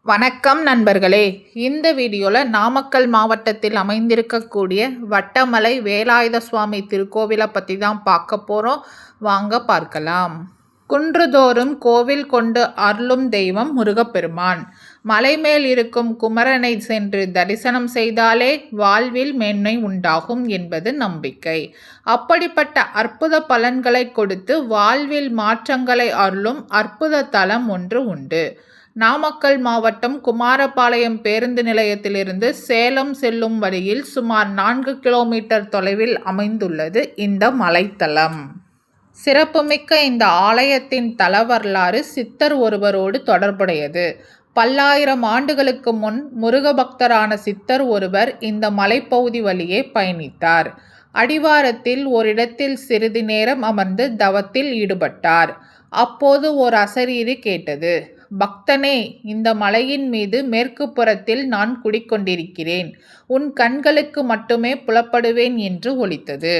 வணக்கம் நண்பர்களே. இந்த வீடியோவில் நாமக்கல் மாவட்டத்தில் அமைந்திருக்கக்கூடிய வட்டமலை வேலாயுத சுவாமி திருக்கோவிலை பற்றி தான் பார்க்க போகிறோம். வாங்க பார்க்கலாம். குன்றுதோறும் கோவில் கொண்டு அருளும் தெய்வம் முருகப்பெருமான். மலைமேல் இருக்கும் குமரனை சென்று தரிசனம் செய்தாலே வாழ்வில் மேன்மை உண்டாகும் என்பது நம்பிக்கை. அப்படிப்பட்ட அற்புத பலன்களை கொடுத்து வாழ்வில் மாற்றங்களை அருளும் அற்புத தலம் ஒன்று உண்டு. நாமக்கல் மாவட்டம் குமாரபாளையம் பேருந்து நிலையத்திலிருந்து சேலம் செல்லும் வழியில் சுமார் 4 கிலோமீட்டர் தொலைவில் அமைந்துள்ளது இந்த மலைத்தலம். சிறப்புமிக்க இந்த ஆலயத்தின் தல வரலாறு சித்தர் ஒருவரோடு தொடர்புடையது. பல்லாயிரம் ஆண்டுகளுக்கு முன் முருக பக்தரான சித்தர் ஒருவர் இந்த மலைப்பகுதி வழியே பயணித்தார். அடிவாரத்தில் ஓரிடத்தில் சிறிது நேரம் அமர்ந்து தவத்தில் ஈடுபட்டார். அப்போது ஓர் அசரீரி கேட்டது. பக்தனே, இந்த மலையின் மீது மேற்கு புறத்தில் நான் குடிக்கொண்டிருக்கிறேன். உன் கண்களுக்கு மட்டுமே புலப்படுவேன் என்று ஒலித்தது.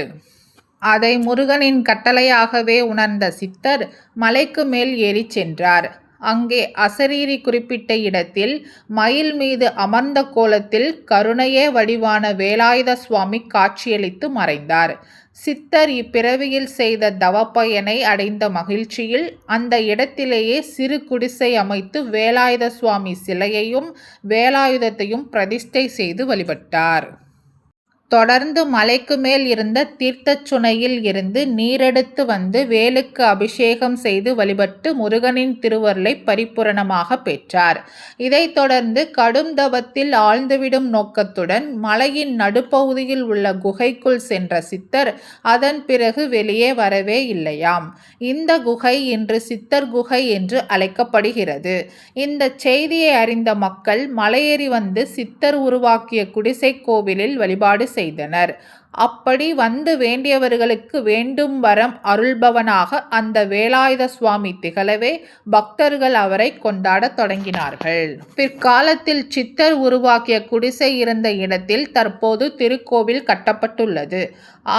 அதை முருகனின் கட்டளையாகவே உணர்ந்த சித்தர் மலைக்கு மேல் ஏறி சென்றார். அங்கே அசரீரி குறிப்பிட்ட இடத்தில் மயில் மீது அமர்ந்த கோலத்தில் கருணையே வடிவான வேலாயுத சுவாமி காட்சியளித்து மறைந்தார். சித்தர் இப்பிறவியில் செய்த தவப்பயனை அடைந்த மகிழ்ச்சியில் அந்த இடத்திலேயே சிறு குடிசை அமைத்து வேலாயுத சுவாமி சிலையையும் வேலாயுதத்தையும் பிரதிஷ்டை செய்து வழிபட்டார். தொடர்ந்து மலைக்கு மேல் இருந்த தீர்த்தச் சுனையில் இருந்து நீரெடுத்து வந்து வேலுக்கு அபிஷேகம் செய்து வழிபட்டு முருகனின் திருவருளை பரிபூரணமாக பெற்றார். இதைத் தொடர்ந்து கடும் தவத்தில் ஆழ்ந்துவிடும் நோக்கத்துடன் மலையின் நடுப்பகுதியில் உள்ள குகைக்குள் சென்ற சித்தர் அதன் பிறகு வெளியே வரவே இல்லையாம். இந்த குகை இன்று சித்தர் குகை என்று அழைக்கப்படுகிறது. இந்த செய்தியை அறிந்த மக்கள் மலையேறி வந்து சித்தர் உருவாக்கிய குடிசை கோவிலில் வழிபாடு செய்தனர். அப்படி வந்து வேண்டியவர்களுக்கு வேண்டும் வரம் அருள்பவனாக அந்த வேலாயுத சுவாமி திகழவே பக்தர்கள் அவரை கொண்டாட தொடங்கினார்கள். பிற்காலத்தில் சித்தர் உருவாக்கிய குடிசை இருந்த இடத்தில் தற்போது திருக்கோவில் கட்டப்பட்டுள்ளது.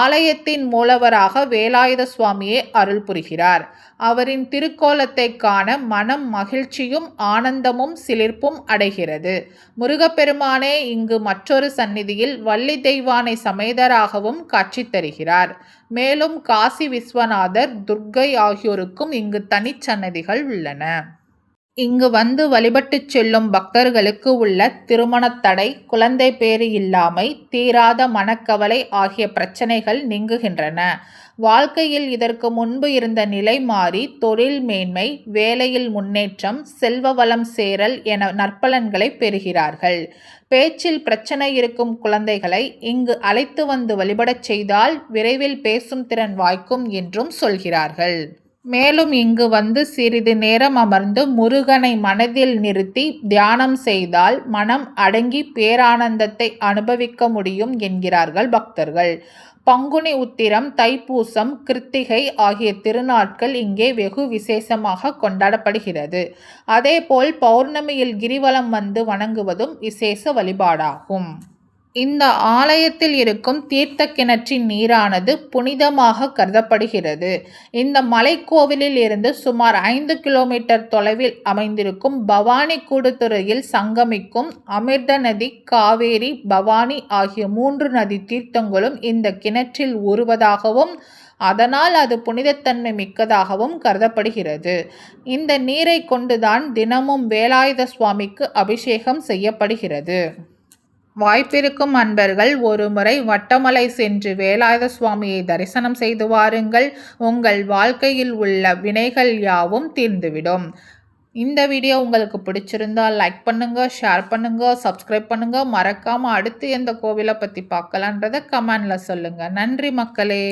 ஆலயத்தின் மூலவராக வேலாயுத சுவாமியே அருள் புரிகிறார். அவரின் திருக்கோலத்தை காண மனம் மகிழ்ச்சியும் ஆனந்தமும் சிலிர்ப்பும் அடைகிறது. முருகப்பெருமானே இங்கு மற்றொரு சந்நிதியில் வள்ளி தெய்வானை சமேதராகவும் காட்சி தருகிறார். மேலும் காசி விஸ்வநாதர், துர்க்கை ஆகியோருக்கும் இங்கு தனிச்சன்னதிகள் உள்ளன. இங்கு வந்து வழிபட்டு செல்லும் பக்தர்களுக்கு உள்ள திருமணத் தடை, குழந்தை பேறு இல்லாமை, தீராத மனக்கவலை ஆகிய பிரச்சனைகள் நீங்குகின்றன. வாழ்க்கையில் இதற்கு முன்பு இருந்த நிலை மாறி தொழில் மேன்மை, வேலையில் முன்னேற்றம், செல்வ வளம் சேரல் என நற்பலன்களை பெறுகிறார்கள். பேச்சில் பிரச்சனை இருக்கும் குழந்தைகளை இங்கு அழைத்து வந்து வழிபடச் செய்தால் விரைவில் பேசும் திறன் வாய்க்கும் என்றும் சொல்கிறார்கள். மேலும் இங்கு வந்து சிறிது நேரம் அமர்ந்து முருகனை மனதில் நிறுத்தி தியானம் செய்தால் மனம் அடங்கி பேரானந்தத்தை அனுபவிக்க முடியும் என்கிறார்கள் பக்தர்கள். பங்குனி உத்திரம், தைப்பூசம், கிருத்திகை ஆகிய திருநாட்கள் இங்கே வெகு விசேஷமாக கொண்டாடப்படுகிறது. அதேபோல் பௌர்ணமியில் கிரிவலம் வந்து வணங்குவதும் விசேஷ வழிபாடாகும். இந்த ஆலயத்தில் இருக்கும் தீர்த்த கிணற்றின் நீரானது புனிதமாக கருதப்படுகிறது. இந்த மலைக்கோவிலில் இருந்து சுமார் 5 கிலோமீட்டர் தொலைவில் அமைந்திருக்கும் பவானி கூடுதுறையில் சங்கமிக்கும் அமிர்த நதி, காவேரி, பவானி ஆகிய 3 நதி தீர்த்தங்களும் இந்த கிணற்றில் ஊறுவதாகவும் அதனால் அது புனிதத்தன்மை மிக்கதாகவும் கருதப்படுகிறது. இந்த நீரை கொண்டுதான் தினமும் வேலாயுத சுவாமிக்கு அபிஷேகம் செய்யப்படுகிறது. வாய்ப்பிருக்கும் அன்பர்கள் ஒருமுறை வட்டமலை சென்று வேலாயுத சுவாமியை தரிசனம் செய்து வாருங்கள். உங்கள் வாழ்க்கையில் உள்ள வினைகள் யாவும் தீர்ந்துவிடும். இந்த வீடியோ உங்களுக்கு பிடிச்சிருந்தால் லைக் பண்ணுங்க, ஷேர் பண்ணுங்க, சப்ஸ்கிரைப் பண்ணுங்க. மறக்காம அடுத்து எந்த கோவிலை பற்றி பார்க்கலான்றதை கமெண்ட்ல சொல்லுங்க. நன்றி மக்களே.